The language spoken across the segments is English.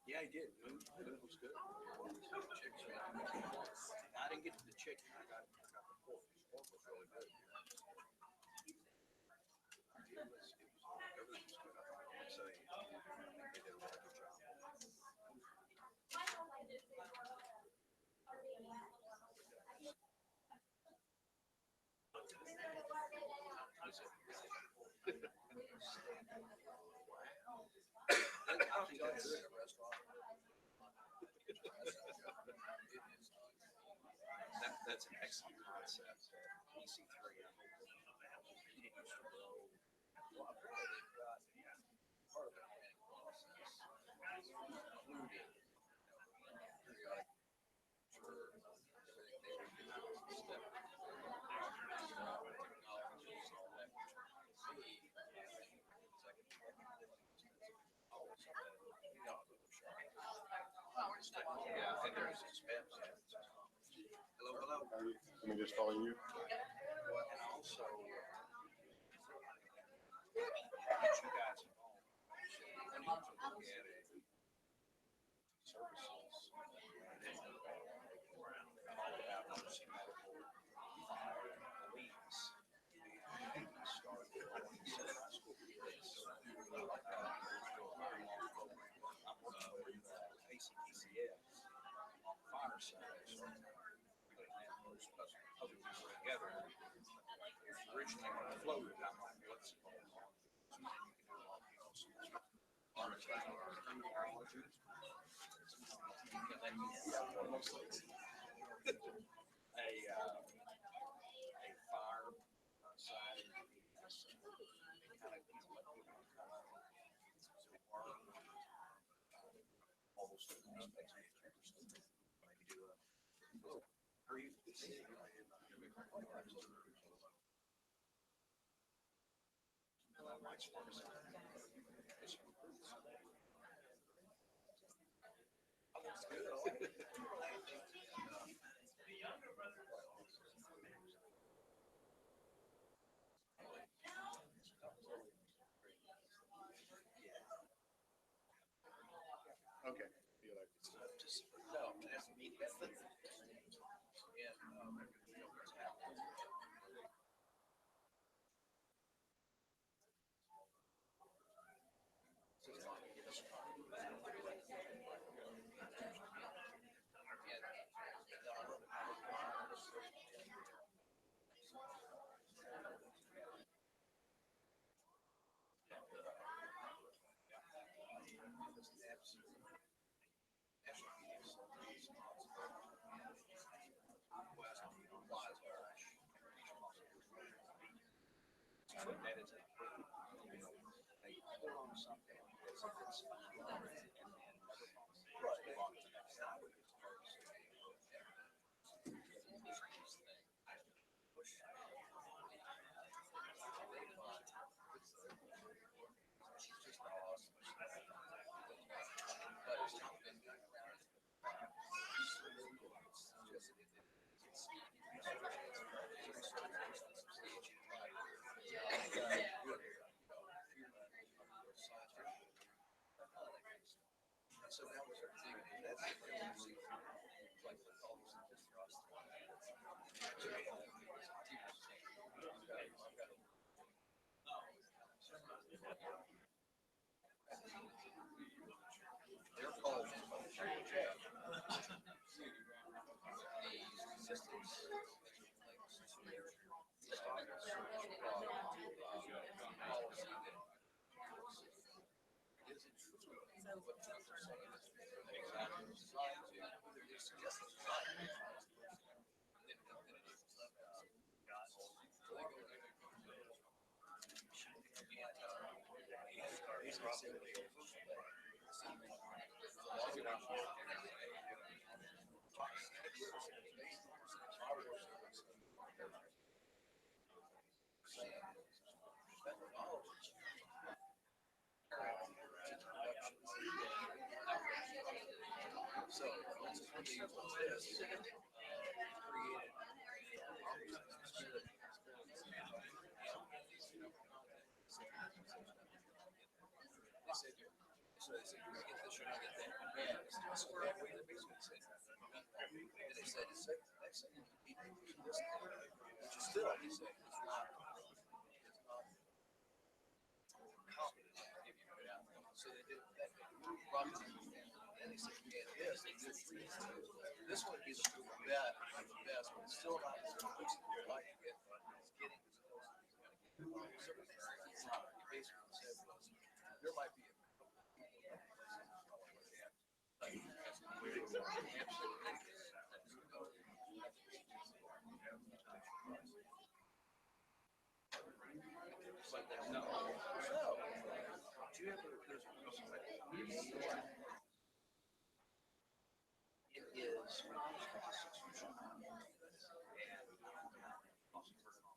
Yeah, he did. Mood was good. I didn't get to the chicken. I got the pork. The pork was really good. Everything was good. I would say they did a really good job. I think that's that's an excellent concept. EC3. I hope that he didn't used to grow. Well, apparently they've got part of their planning process including periodic tour everything they would do step technologies and all that. For me, yeah, and there's expense. Hello, hello. Let me just follow you. And also, get you guys involved. I need to look at it. Services. All about nursing medical, police, and start going to high school kids. I'm working with ACPCS on the fire side. So putting that those other people together. Originally, when I floated, I'm like, let's see what we're on. So then you can do a lot, you know, some criminology. And then mostly a fire side and kind of let people come out learn all those different aspects of the interesting. Maybe do a are you Okay. Feel like just no, that's me. And that is a you know, they put on something as if it's fun, and then move on to the next time. She's just awesome. But it's not been so that was our thing. That's like all these just across the line. They're called resistance links to their stock search policy that isn't true. What they're saying is exactly designed to either they suggest it's designed and then it enables them so they go and he's probably So, for instance, when they use this, created so they said, you're gonna get this, you're gonna get that. Yeah, it's still square away, they basically said. And they said, it's like, next thing you need to do this, which is still, they say, it's not confident if you put it out. So they did that, brought it in, and they said, yeah, this would be the best, but it's still not as close as you'd like to get, but it's getting as close as you're gonna get. So you basically said was, there might be a couple of people that places you probably look at, like, but there's no. So, do you ever, there's it is prostitution and also murder.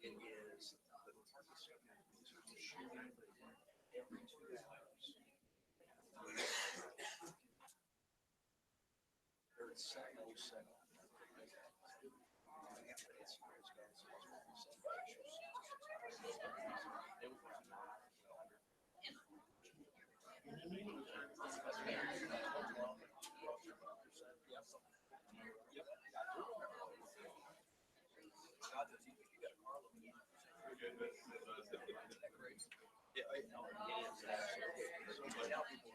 It is the target shooting every 2 hours. They're exactly set up. Yeah, no, it is absolutely. So now people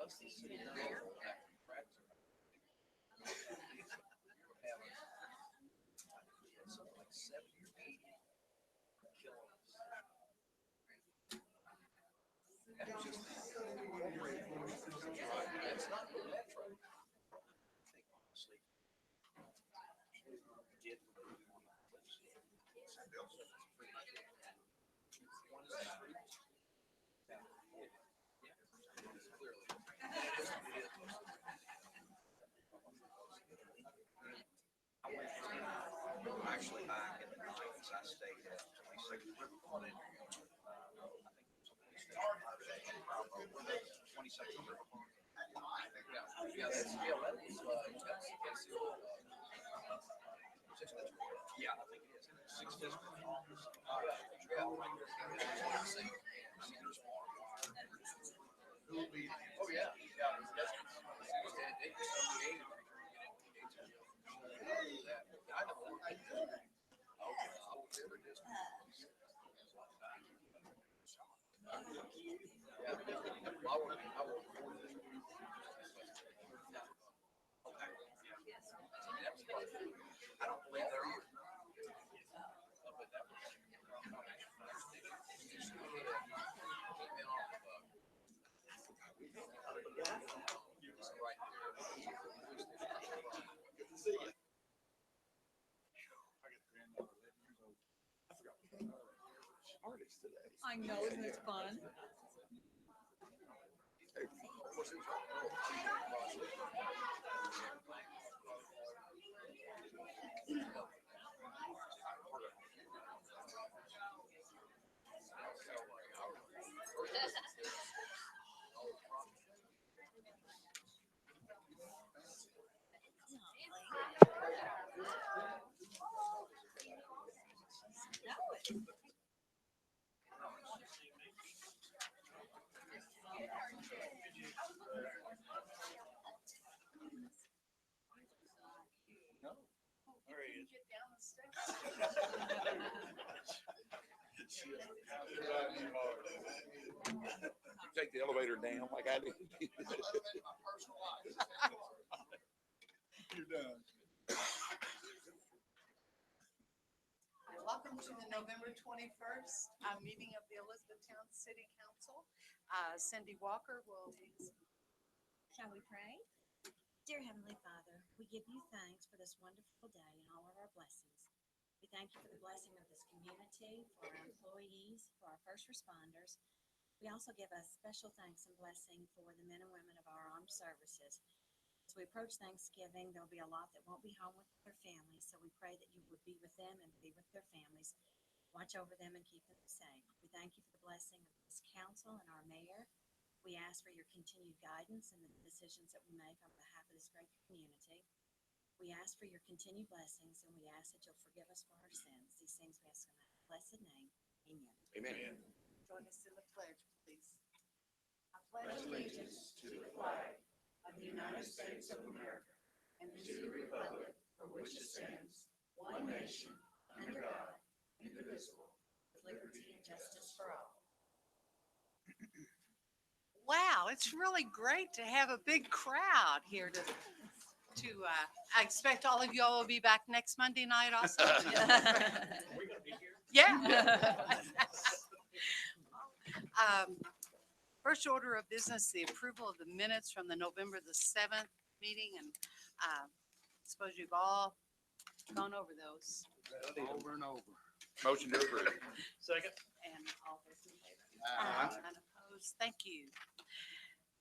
just the city something like 70 or 80 kills. And it's just incorporated. It's not the metro. I think honestly, did one is clearly. Actually, back in the 90s, I stayed at 26th River Front. I think it was 22nd River Front. Yeah, that was, yeah, I think it is. 6th District office. Yeah, right there. Oh, yeah. Yeah, that's I don't believe there is. But that was I know, isn't it fun? Take the elevator down like I did. You're done. Welcome to the November 21st meeting of the Elizabethtown City Council. Cindy Walker will lead. Shall we pray? Dear Heavenly Father, we give you thanks for this wonderful day and all of our blessings. We thank you for the blessing of this community, for our employees, for our first responders. We also give a special thanks and blessing for the men and women of our armed services. As we approach Thanksgiving, there'll be a lot that won't be home with their families, so we pray that you would be with them and be with their families. Watch over them and keep them safe. We thank you for the blessing of this council and our mayor. We ask for your continued guidance in the decisions that we make on behalf of this great community. We ask for your continued blessings, and we ask that you'll forgive us for our sins. These things we ask in thy blessed name. Amen. Amen. Join us in the pledge, please. I pledge allegiance to the flag of the United States of America and to the republic for which it stands, one nation, under God, indivisible, with liberty and justice for all. Wow, it's really great to have a big crowd here to I expect all of y'all will be back next Monday night also. Yeah. First order of business, the approval of the minutes from the November the 7th meeting, and suppose you've all gone over those. Over and over. Motion to approve. Second. And all those in favor? Unopposed. Thank you.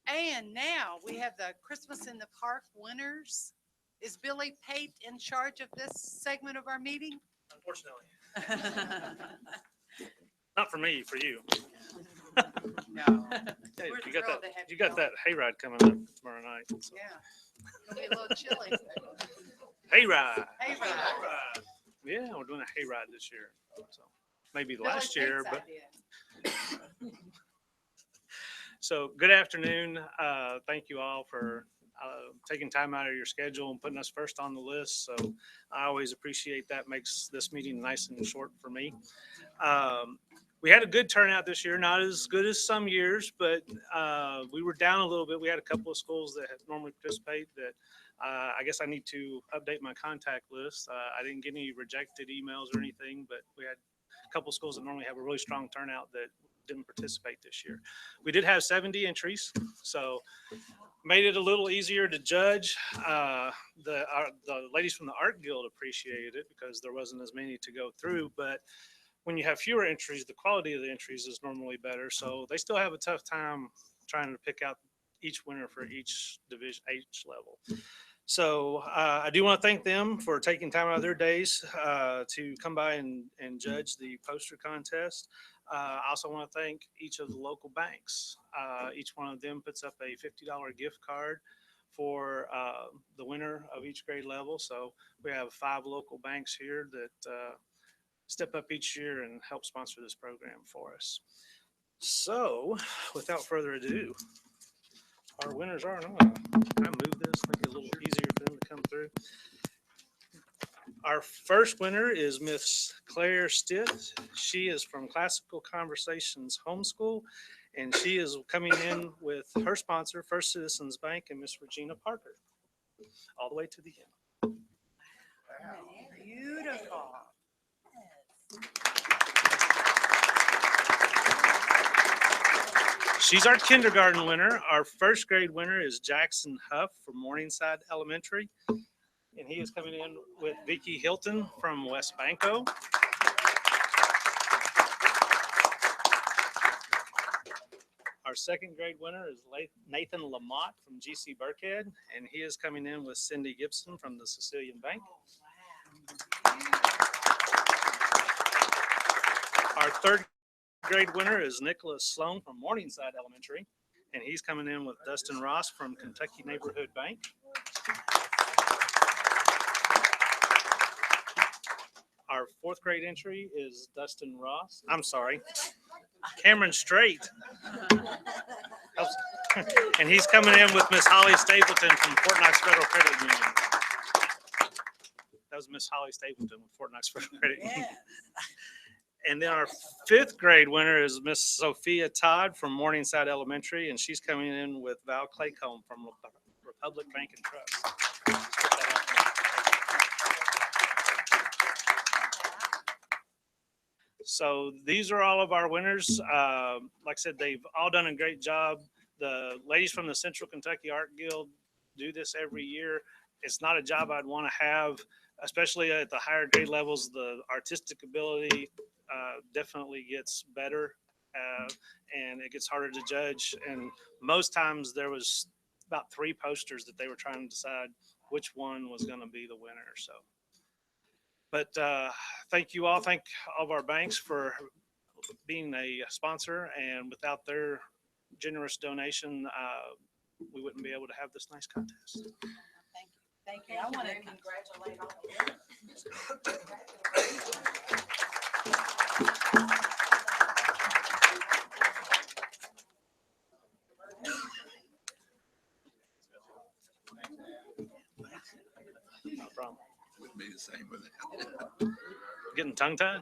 And now we have the Christmas in the Park winners. Is Billy Pate in charge of this segment of our meeting? Unfortunately, not for me, for you. No. Hey, We're you got thrilled that. to have You you got that hayride coming up tomorrow night. So. Yeah. It'll be a little chilly. Hayride. Hey, Rod. Yeah, we're doing a hayride this year. So maybe Billy last year, Pate's but idea. so good afternoon. Thank you all for taking time out of your schedule and putting us first on the list. So I always appreciate that. Makes this meeting nice and short for me. We had a good turnout this year, not as good as some years, but we were down a little bit. We had a couple of schools that normally participate that I guess I need to update my contact list. I didn't get any rejected emails or anything, but we had a couple of schools that normally have a really strong turnout that didn't participate this year. We did have 70 entries, so made it a little easier to judge. The ladies from the Art Guild appreciated it because there wasn't as many to go through, but when you have fewer entries, the quality of the entries is normally better. So they still have a tough time trying to pick out each winner for each division, each level. So I do want to thank them for taking time out of their days to come by and judge the poster contest. I also want to thank each of the local banks. Each one of them puts up a $50 gift card for the winner of each grade level. So we have 5 local banks here that step up each year and help sponsor this program for us. So without further ado, our winners are, and I'm gonna kind of move this, make it a little easier for them to come through. Our first winner is Miss Claire Stitt. She is from Classical Conversations Homeschool, and she is coming in with her sponsor, First Citizens Bank, and Miss Regina Parker, all the way to the end. Wow. Beautiful. She's our kindergarten winner. Our first grade winner is Jackson Huff from Morningside Elementary, and he is coming in with Vicki Hilton from West Banco. Our second grade winner is Nathan Lamott from GC Burkhead, and he is coming in with Cindy Gibson from the Sicilian Bank. Our third grade winner is Nicholas Sloan from Morningside Elementary, and he's coming in with Dustin Ross from Kentucky Neighborhood Bank. Our fourth grade entry is Dustin Ross. I'm sorry, Cameron Strait. And he's coming in with Miss Holly Stapleton from Fort Knox Federal Credit Union. That was Miss Holly Stapleton with Fort Knox Federal Credit Union. And then our fifth grade winner is Miss Sophia Todd from Morningside Elementary, and she's coming in with Val Claycomb from Republic Bank and Trust. So these are all of our winners. Like I said, they've all done a great job. The ladies from the Central Kentucky Art Guild do this every year. It's not a job I'd want to have, especially at the higher grade levels. The artistic ability definitely gets better, and it gets harder to judge. And most times there was about 3 posters that they were trying to decide which one was going to be the winner. So, but thank you all. Thank all of our banks for being a sponsor, and without their generous donation, we wouldn't be able to have this nice contest. Thank you. I want to congratulate all of you. No problem. Would be the same with it. Getting tongue tied?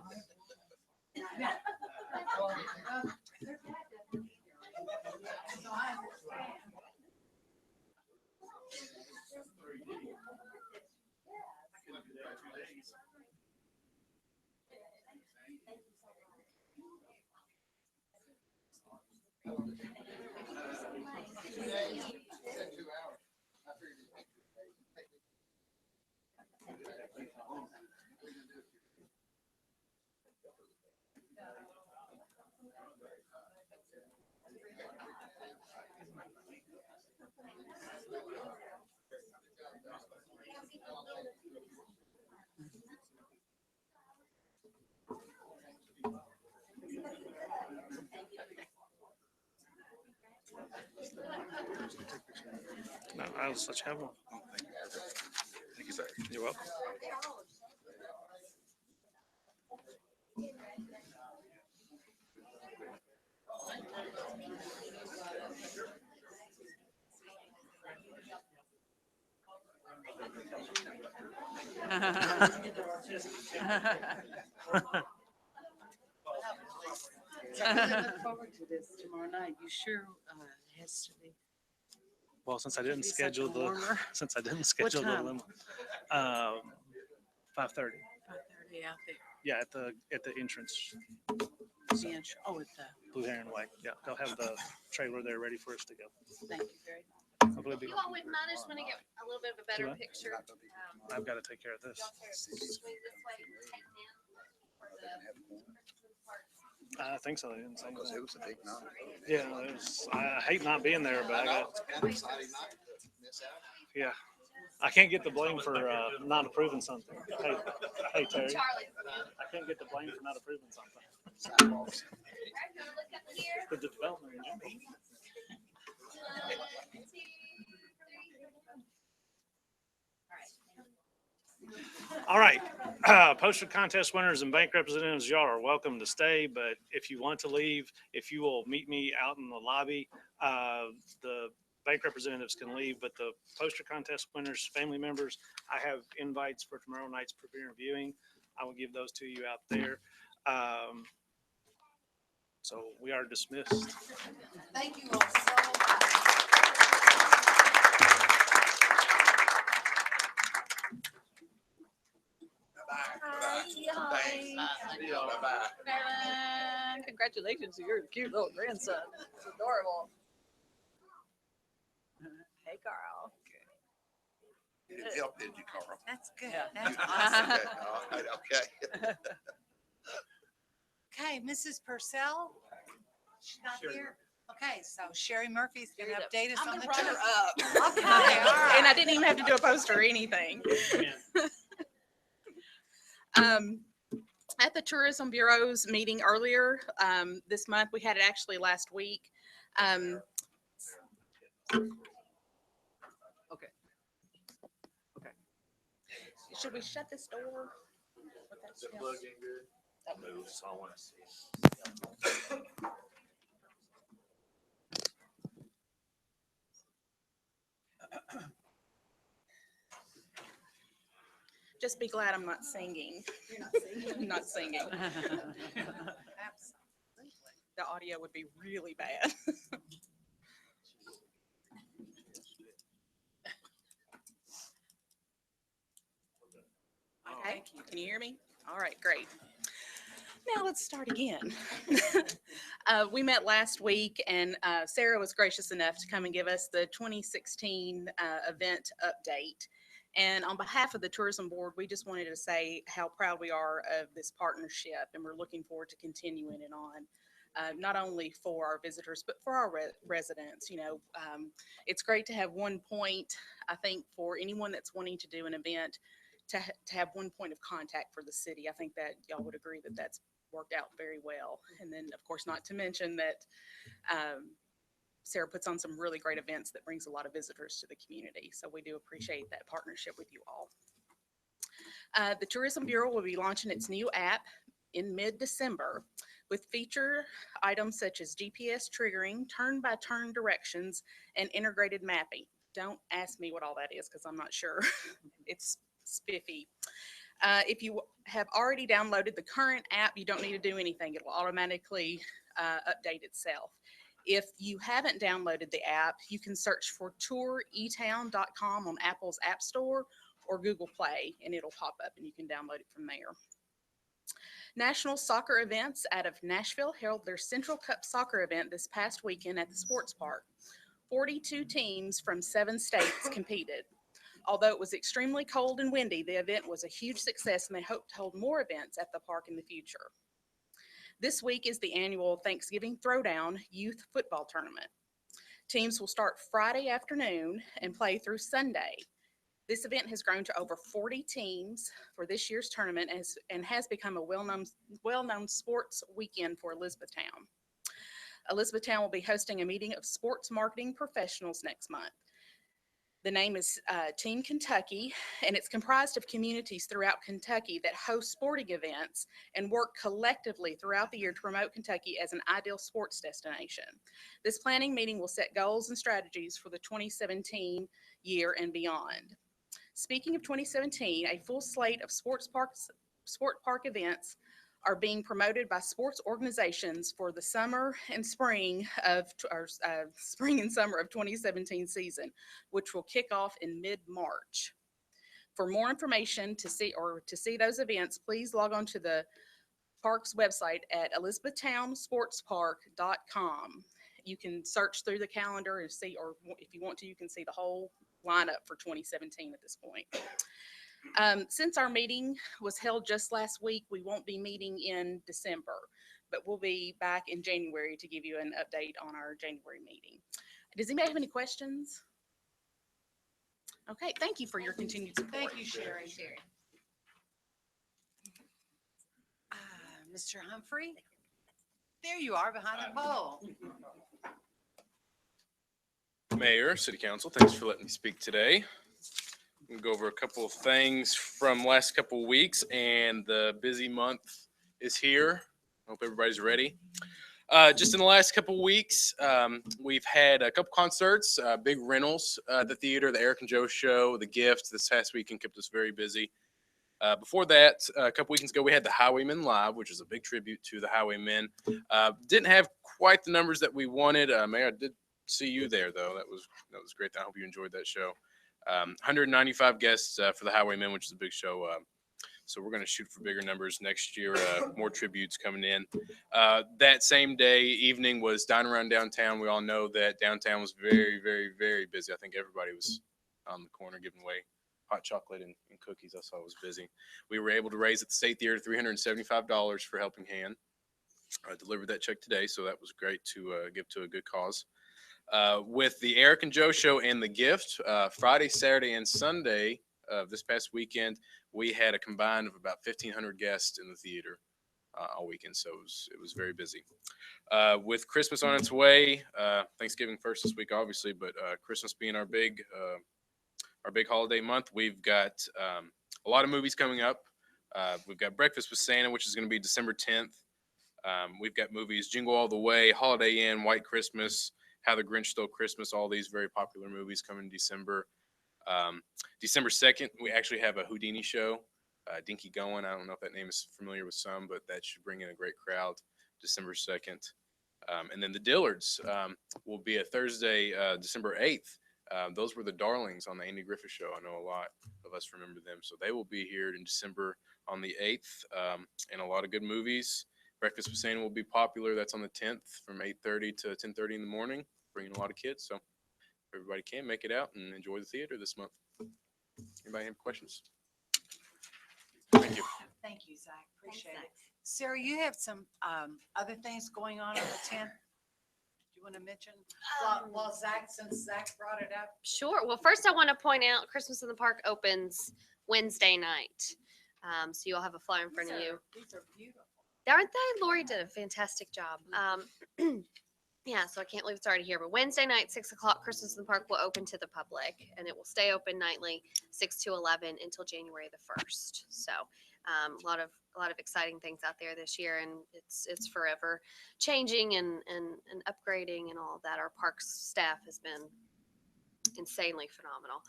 No, I'll just let you have one. Thank you, sir. You're welcome. I really look forward to this tomorrow night. You sure it has to be? Well, since I didn't Be such a schedule the warmer. since I didn't schedule the time? limo, 5:30. 5:30 out there. Yeah, at the entrance, The intro. Oh, it's Blue Heron Way. Yeah, they'll have the trailer there ready for us to go. thank you very much. Hopefully it'll be- You all wouldn't mind, I just want to get a little bit of a better what? picture. I've got to take care of this. Y'all care to swing this way, take them for the I think so. They didn't say Because it that. was a big night. Yeah, it was, I hate not being there, but I got, yeah. I can't get the blame for not approving something. Hey Terry, Charlie. I can't get the blame for not approving something. Right, you wanna look up here? The development. in general. 1, 2, 3. All right, poster contest winners and bank representatives, y'all are welcome to stay, but if you want to leave, if you will meet me out in the lobby, the bank representatives can leave, but the poster contest winners, family members, I have invites for tomorrow night's premiere viewing. I will give those to you out there. So we are dismissed. Thank you all so much. Marilyn, congratulations to your cute little grandson. It's adorable. Hey, Carl. It helped, did you, Carl? That's good. Yeah. That's Okay, awesome. all right, okay. Okay, Mrs. Purcell? She's not here? Okay, so Sherry Murphy's gonna update us I'm on the the runner tour. up. Okay, all right. And I didn't even have to do a poster or anything. At the Tourism Bureau's meeting earlier this month, we had it actually last week. Okay. Okay. Should we shut this door? With that smell? That moves, I want to see. Just be glad I'm not singing. I'm not singing. Absolutely. The audio would be really bad. Okay, can you hear me? All right, great. Now let's start again. We met last week and Sarah was gracious enough to come and give us the 2016 event update. And on behalf of the tourism board, we just wanted to say how proud we are of this partnership and we're looking forward to continuing it on. Not only for our visitors, but for our residents. You know, it's great to have one point, I think, for anyone that's wanting to do an event, to have one point of contact for the city. I think that y'all would agree that that's worked out very well. And then, of course, not to mention that Sarah puts on some really great events that brings a lot of visitors to the community. So we do appreciate that partnership with you all. The Tourism Bureau will be launching its new app in mid-December with feature items such as GPS triggering, turn-by-turn directions, and integrated mapping. Don't ask me what all that is because I'm not sure. It's spiffy. If you have already downloaded the current app, you don't need to do anything. It will automatically update itself. If you haven't downloaded the app, you can search for touretown.com on Apple's App Store or Google Play, and it'll pop up and you can download it from there. National soccer events out of Nashville held their Central Cup soccer event this past weekend at the sports park. 42 teams from 7 states competed. Although it was extremely cold and windy, the event was a huge success and they hope to hold more events at the park in the future. This week is the annual Thanksgiving Throwdown Youth Football Tournament. Teams will start Friday afternoon and play through Sunday. This event has grown to over 40 teams for this year's tournament and has become a well-known sports weekend for Elizabethtown. Elizabethtown will be hosting a meeting of sports marketing professionals next month. The name is Team Kentucky, and it's comprised of communities throughout Kentucky that host sporting events and work collectively throughout the year to promote Kentucky as an ideal sports destination. This planning meeting will set goals and strategies for the 2017 year and beyond. Speaking of 2017, a full slate of sport park events are being promoted by sports organizations for the summer and spring and summer of 2017 season, which will kick off in mid-March. For more information to see those events, please log on to the park's website at elizabethtownsportspark.com. You can search through the calendar and see, or if you want to, you can see the whole lineup for 2017 at this point. Since our meeting was held just last week, we won't be meeting in December, but we'll be back in January to give you an update on our January meeting. Does anybody have any questions? Okay, thank you for your continued support. Thank you, Sherry. Mr. Humphrey? There you are behind the pole. Mayor, City Council, thanks for letting me speak today. We'll go over a couple of things from last couple of weeks, and the busy month is here. Hope everybody's ready. Just in the last couple of weeks, we've had a couple concerts, big rentals at the theater, the Eric and Joe show, the Gift. This past weekend kept us very busy. Before that, a couple weekends ago, we had the Highwaymen Live, which is a big tribute to the Highwaymen. Didn't have quite the numbers that we wanted. Mayor, I did see you there, though. That was great. I hope you enjoyed that show. 195 guests for the Highwaymen, which is a big show. So we're going to shoot for bigger numbers next year, more tributes coming in. That same day, evening, was Dine Around Downtown. We all know that downtown was very, very, very busy. I think everybody was on the corner giving away hot chocolate and cookies. I saw it was busy. We were able to raise at the State Theater $375 for Helping Hand. I delivered that check today, so that was great to give to a good cause. With the Eric and Joe show and the Gift, Friday, Saturday, and Sunday of this past weekend, we had a combined of about 1,500 guests in the theater all weekend, so it was very busy. With Christmas on its way, Thanksgiving first this week, obviously, but Christmas being our big holiday month, we've got a lot of movies coming up. We've got Breakfast with Santa, which is going to be December 10th. We've got movies Jingle All the Way, Holiday Inn, White Christmas, How the Grinch Stole Christmas, all these very popular movies coming in December. December 2nd, we actually have a Houdini show, Dinky Going. I don't know if that name is familiar with some, but that should bring in a great crowd December 2nd. And then the Dillards will be a Thursday, December 8th. Those were the darlings on the Andy Griffith Show. I know a lot of us remember them. So they will be here in December on the 8th, and a lot of good movies. Breakfast with Santa will be popular. That's on the 10th from 8:30 to 10:30 in the morning, bringing a lot of kids. So everybody can make it out and enjoy the theater this month. Anybody have questions? Thank you. Thank you, Zach. Appreciate Zach. it. Sarah, you have some other things going on the 10th? Do you want to mention? While Zach, since Zach brought it up. Sure. Well, first I want to point out Christmas in the Park opens Wednesday night. So you'll have a flyer in front of you. These are beautiful. Aren't they? Lori did a fantastic job. Yeah, so I can't believe it's already here. But Wednesday night, 6 o'clock, Christmas in the Park will open to the public, and it will stay open nightly, 6 to 11 until January the 1st. So a lot of exciting things out there this year, and it's forever changing and upgrading and all of that. Our parks staff has been insanely phenomenal.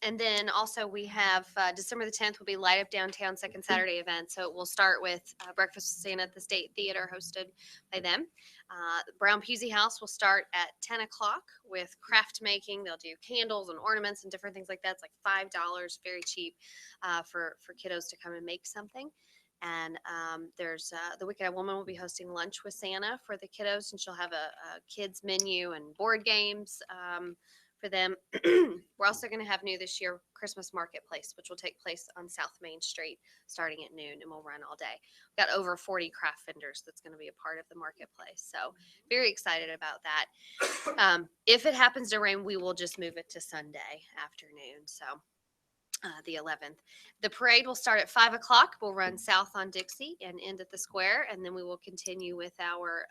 And then also we have December the 10th will be Light Up Downtown second Saturday event. So it will start with Breakfast with Santa at the State Theater hosted by them. Brown Pusey House will start at 10 o'clock with craft making. They'll do candles and ornaments and different things like that. It's like $5, very cheap for kiddos to come and make something. And there's the Wicked Woman will be hosting lunch with Santa for the kiddos, and she'll have a kids menu and board games for them. We're also going to have new this year Christmas Marketplace, which will take place on South Main Street starting at noon and will run all day. We've got over 40 craft vendors that's going to be a part of the marketplace. So very excited about that. If it happens to rain, we will just move it to Sunday afternoon. So the 11th. The parade will start at 5 o'clock. We'll run south on Dixie and end at the square. And then we will continue with our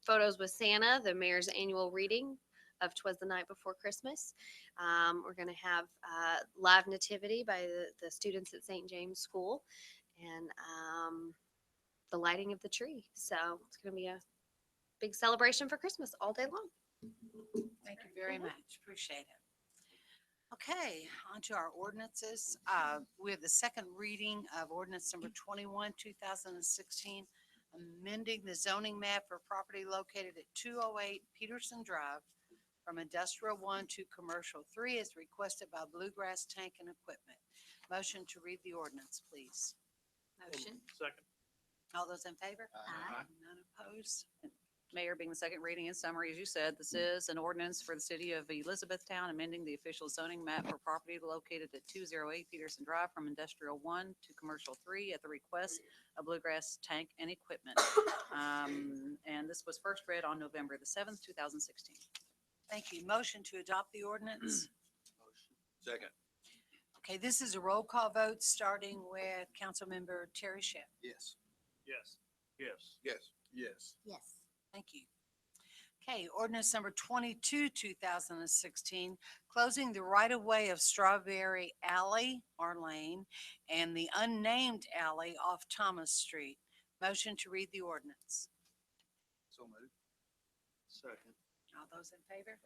photos with Santa, the mayor's annual reading of 'Twas the Night Before Christmas. We're going to have live nativity by the students at St. James School and the lighting of the tree. So it's going to be a big celebration for Christmas all day long. Thank you very much. Appreciate it. Okay, on to our ordinances. We have the second reading of ordinance number 21, 2016, amending the zoning map for property located at 208 Peterson Drive from Industrial 1 to Commercial 3 as requested by Bluegrass Tank and Equipment. Motion to read the ordinance, please. Motion. Second. All those in favor? Aye. None opposed? Mayor, being the second reading in summary, as you said, this is an ordinance for the city of Elizabethtown amending the official zoning map for property located at 208 Peterson Drive from Industrial 1 to Commercial 3 at the request of Bluegrass Tank and Equipment. And this was first read on November the 7th, 2016. Thank you. Motion to adopt the ordinance. Second. Okay, this is a roll call vote, starting with Councilmember Terry Schiff. Yes. Yes. Yes. Yes. Yes. Yes. Thank you. Okay, ordinance number 22, 2016, closing the right-of-way of Strawberry Alley or Lane and the unnamed alley off Thomas Street. Motion to read the ordinance. So moved. Second. All those in favor?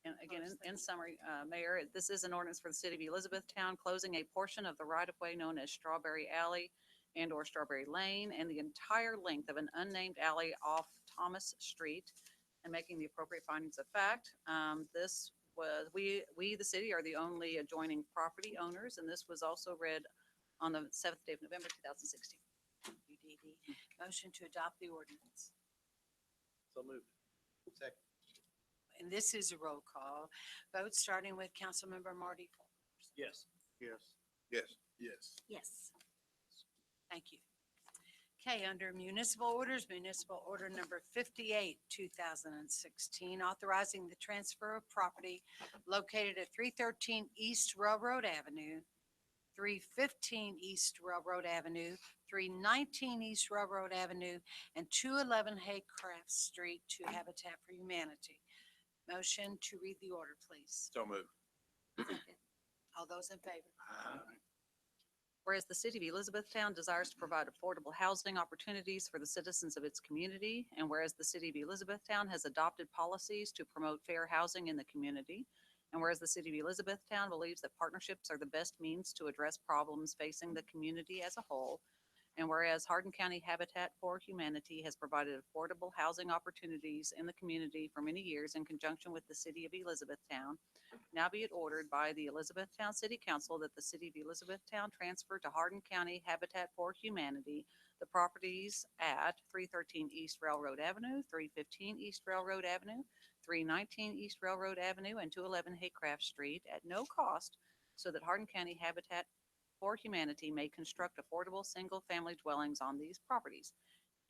And again, in summary, Mayor, this is an ordinance for the city of Elizabethtown, closing a portion of the right-of-way known as Strawberry Alley and or Strawberry Lane and the entire length of an unnamed alley off Thomas Street and making the appropriate findings of fact. This was, we, the city, are the only adjoining property owners, and this was also read on the 7th day of November, 2016. UDD. Motion to adopt the ordinance. So moved. Second. And this is a roll call vote, starting with Councilmember Marty. Yes. Yes. Yes. Yes. Yes. Thank you. Okay, under municipal orders, municipal order number 58, 2016, authorizing the transfer of property located at 313 East Railroad Avenue, 315 East Railroad Avenue, 319 East Railroad Avenue, and 211 Haycraft Street to Habitat for Humanity. Motion to read the order, please. So moved. All those in favor? Whereas the city of Elizabethtown desires to provide affordable housing opportunities for the citizens of its community, and whereas the city of Elizabethtown has adopted policies to promote fair housing in the community, and whereas the city of Elizabethtown believes that partnerships are the best means to address problems facing the community as a whole, and whereas Hardin County Habitat for Humanity has provided affordable housing opportunities in the community for many years in conjunction with the city of Elizabethtown, now be it ordered by the Elizabethtown City Council that the city of Elizabethtown transfer to Hardin County Habitat for Humanity The properties at 313 East Railroad Avenue, 315 East Railroad Avenue, 319 East Railroad Avenue, and 211 Haycraft Street at no cost, so that Hardin County Habitat for Humanity may construct affordable single-family dwellings on these properties.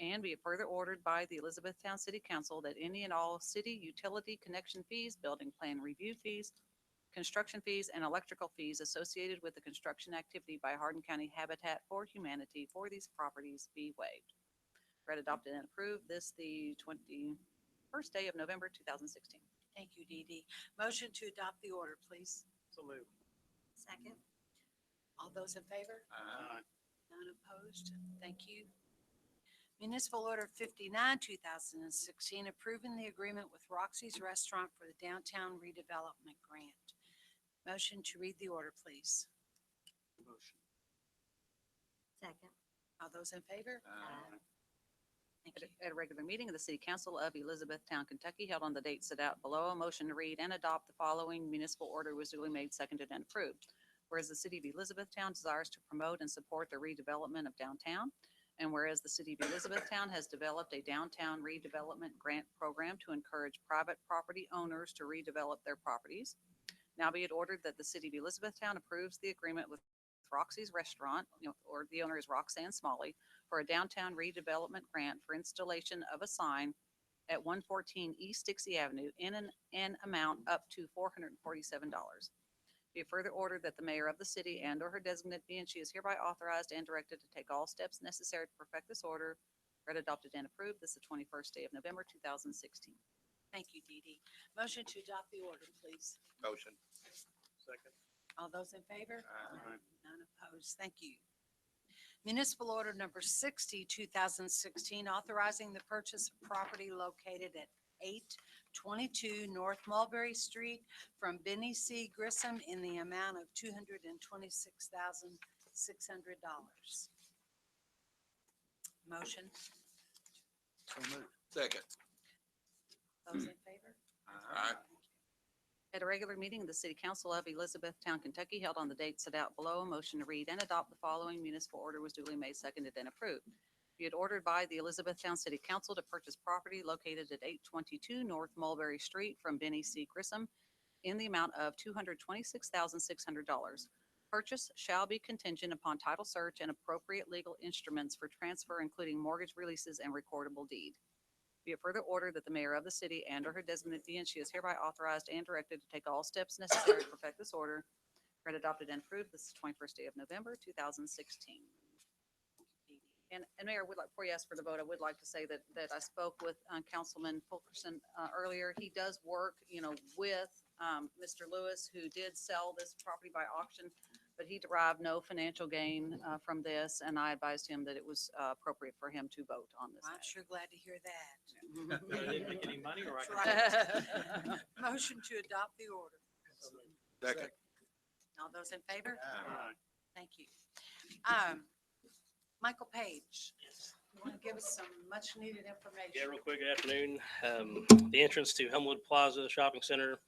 And be it further ordered by the Elizabethtown City Council that any and all city utility connection fees, building plan review fees, construction fees, and electrical fees associated with the construction activity by Hardin County Habitat for Humanity for these properties be waived. Read, adopted, and approved this the 21st day of November 2016. Thank you, Dee Dee. Motion to adopt the order, please. So moved. Second. All those in favor? Aye. None opposed? Thank you. Municipal Order 59, 2016, approving the agreement with Roxy's Restaurant for the Downtown Redevelopment Grant. Motion to read the order, please. Motion. Second. All those in favor? Aye. Thank you. At a regular meeting of the City Council of Elizabethtown, Kentucky, held on the date set out below, a motion to read and adopt the following municipal order was duly made, seconded, and approved. Whereas the City of Elizabethtown desires to promote and support the redevelopment of downtown, and whereas the City of Elizabethtown has developed a downtown redevelopment grant program to encourage private property owners to redevelop their properties. Now be it ordered that the City of Elizabethtown approves the agreement with Roxy's Restaurant, or the owner is Roxanne Smalley, for a downtown redevelopment grant for installation of a sign at 114 East Dixie Avenue in an amount up to $447. Be it further ordered that the mayor of the city and or her designate be and she is hereby authorized and directed to take all steps necessary to perfect this order. Read, adopted, and approved this the 21st day of November 2016. Thank you, Dee Dee. Motion to adopt the order, please. Motion. Second. All those in favor? Aye. None opposed. Thank you. Municipal Order number 60, 2016, authorizing the purchase of property located at 822 North Mulberry Street from Benny C. Grissom in the amount of $226,600. Motion. So moved. Second. Those in favor? Aye. At a regular meeting of the City Council of Elizabethtown, Kentucky, held on the date set out below, a motion to read and adopt the following municipal order was duly made, seconded, and approved. Be it ordered by the Elizabethtown City Council to purchase property located at 822 North Mulberry Street from Benny C. Grissom in the amount of $226,600. Purchase shall be contingent upon title search and appropriate legal instruments for transfer, including mortgage releases and recordable deed. Be it further ordered that the mayor of the city and or her designate be and she is hereby authorized and directed to take all steps necessary to perfect this order. Read, adopted, and approved this 21st day of November 2016. And Mayor, before you ask for the vote, I would like to say that I spoke with Councilman Fulkerson earlier. He does work, with Mr. Lewis, who did sell this property by auction, but he derived no financial gain from this, and I advised him that it was appropriate for him to vote on this. I'm sure glad to hear that. I didn't make any money or I That's right. Motion to adopt the order. Second. All those in favor? Aye. Thank you. Michael Page, you want to give us some much needed information? Yeah, real quick, good afternoon. The entrance to Helmwood Plaza Shopping Center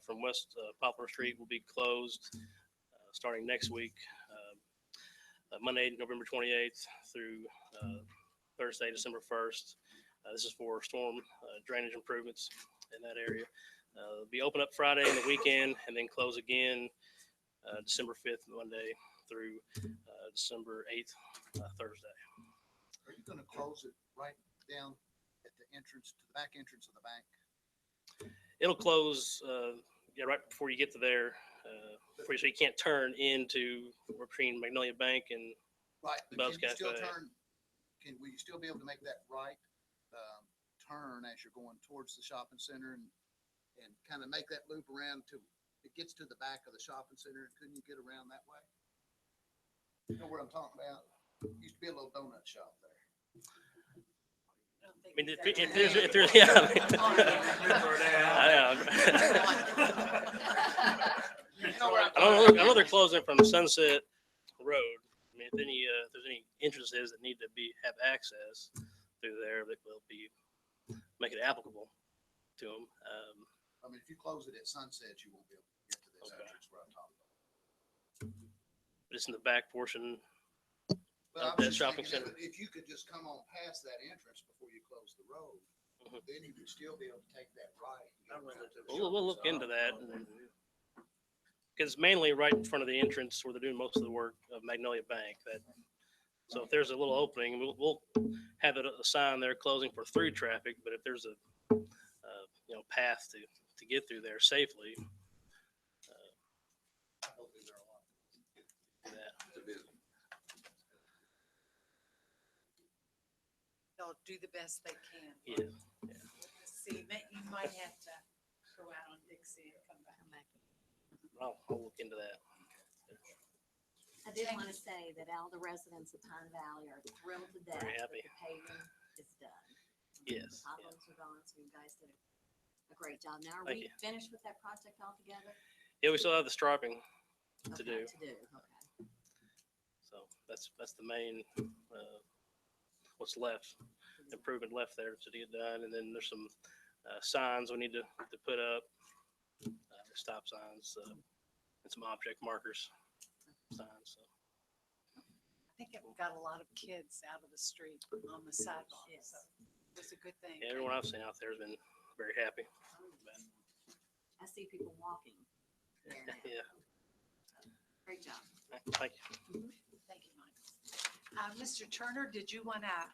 from West Poplar Street will be closed starting next week, Monday, November 28th through Thursday, December 1st. This is for storm drainage improvements in that area. It'll be open up Friday and the weekend and then close again December 5th, Monday through December 8th, Thursday. Are you gonna close it right down at the entrance, to the back entrance of the bank? It'll close, right before you get to there, so you can't turn into between Magnolia Bank and Right, but Bell's can you still Cafe. will you still be able to make that right, turn as you're going towards the shopping center and kind of make that loop around till it gets to the back of the shopping center? Couldn't you get around that way? You know where I'm talking about? Used to be a little donut shop there. I mean, if there's, yeah. I know they're closing from Sunset Road. I mean, if there's any entrances that need to have access through there, that will make it applicable to them. I mean, if you close it at Sunset, you won't be able to get to this Okay. entrance where I'm talking about. But it's in the back portion Well, I of was that just shopping thinking center. If you could just come on past that entrance before you close the road, Mhm. then you would still be able to take that right. and get around to the We'll look into that. Because mainly right in front of the entrance where they're doing most of the work of Magnolia Bank. So if there's a little opening, we'll have a sign there closing for through traffic. But if there's a path to get through there safely, Hopefully there are a lot. do that. They'll do the best they can. Yeah. See, you might have to go out on Dixie and come back. I'll look into that. I did want to say that all the residents of Pine Valley are thrilled to death Very that happy. the paving is done. Yes. The potholes are gone, so you guys did a great job. Now, are Thank we you. finished with that project altogether? Yeah, we still have the striping to Okay, do. okay. So that's the main, what's left, improvement left there to get done. And then there's some signs we need to put up, stop signs, and some object markers signs. So I think it got a lot of kids out of the street on the sidewalk. Yes. So it's a good thing. yeah, everyone I've seen out there has been very happy. I see people walking there now. Yeah, Great job. thank you. Thank you, Mike. Mr. Turner, did you want to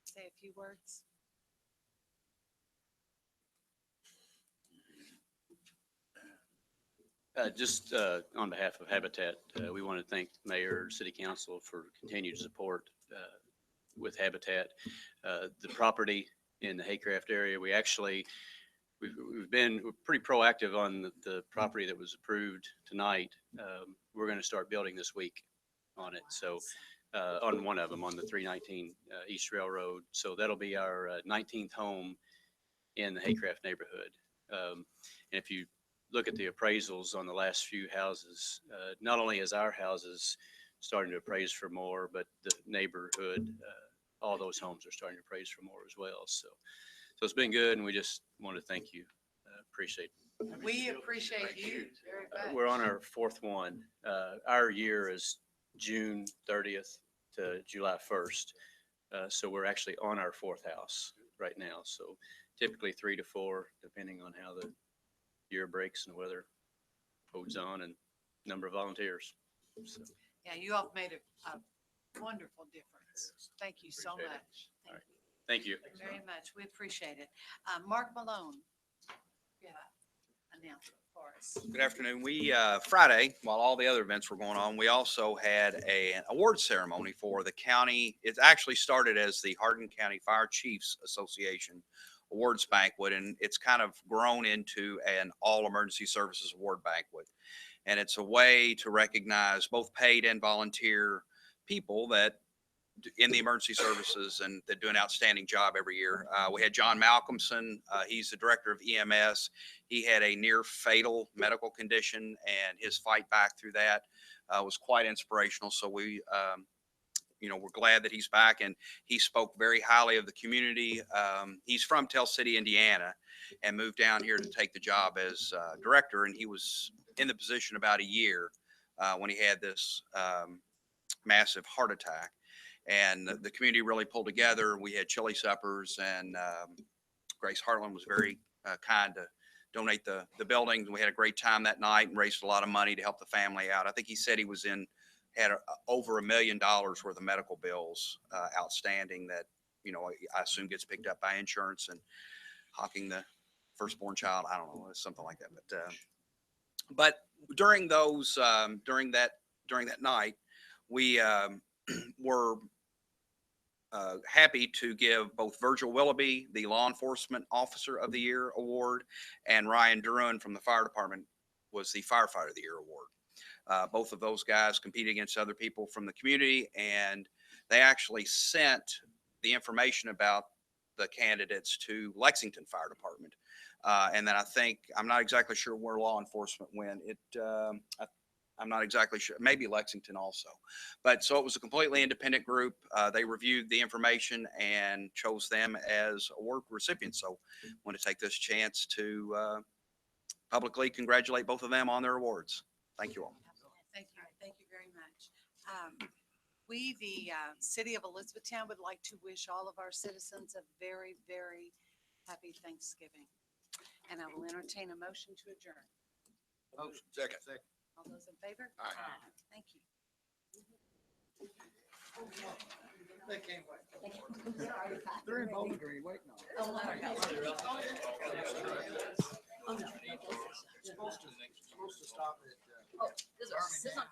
say a few words? Just on behalf of Habitat, we want to thank Mayor, City Council for continued support with Habitat. The property in the Haycraft area, we're pretty proactive on the property that was approved tonight. We're going to start building this week on it. So on one of them, on the 319 East Railroad. So that'll be our 19th home in the Haycraft neighborhood. And if you look at the appraisals on the last few houses, not only is our houses starting to appraise for more, but the neighborhood, all those homes are starting to appraise for more as well. So it's been good, and we just want to thank you. Appreciate it. We appreciate you very much. We're on our fourth one. Our year is June 30th to July 1st. So we're actually on our fourth house right now. So typically 3 to 4, depending on how the year breaks and weather holds on and number of volunteers. So, Yeah, you all made a wonderful difference. Thank you so Appreciate it. much. All right. Thank you. Very much. We appreciate it. Mark Malone. Yeah, announcement for us. Good afternoon. We, Friday, while all the other events were going on, we also had an award ceremony for the county. It actually started as the Hardin County Fire Chiefs Association Awards Banquet, and it's kind of grown into an all emergency services award banquet. And it's a way to recognize both paid and volunteer people that in the emergency services and that do an outstanding job every year. We had John Malcolmson. He's the director of EMS. He had a near fatal medical condition, and his fight back through that was quite inspirational. So we're glad that he's back, and he spoke very highly of the community. He's from Tell City, Indiana, and moved down here to take the job as director. And he was in the position about a year when he had this massive heart attack. And the community really pulled together. We had chili suppers, and Grace Hartland was very kind to donate the building. We had a great time that night and raised a lot of money to help the family out. I think he said he was had over $1 million worth of medical bills outstanding that, I assume gets picked up by insurance and hawking the firstborn child. I don't know, something like that. But during those, during that night, we were happy to give both Virgil Willoughby the Law Enforcement Officer of the Year award, and Ryan Duran from the fire department was the Firefighter of the Year award. Both of those guys competed against other people from the community, and they actually sent the information about the candidates to Lexington Fire Department. And then I'm not exactly sure where law enforcement went. I'm not exactly sure, maybe Lexington also. But so it was a completely independent group. They reviewed the information and chose them as award recipients. So I want to take this chance to publicly congratulate both of them on their awards. Thank you all. We, the city of Elizabethtown, would like to wish all of our citizens a very, very happy Thanksgiving. And I will entertain a motion to adjourn. Motion. Second. All those in favor? Aye. Thank you. They can't wait. They're in Bowling Green, waiting on it. Supposed to stop at, Oh, this is on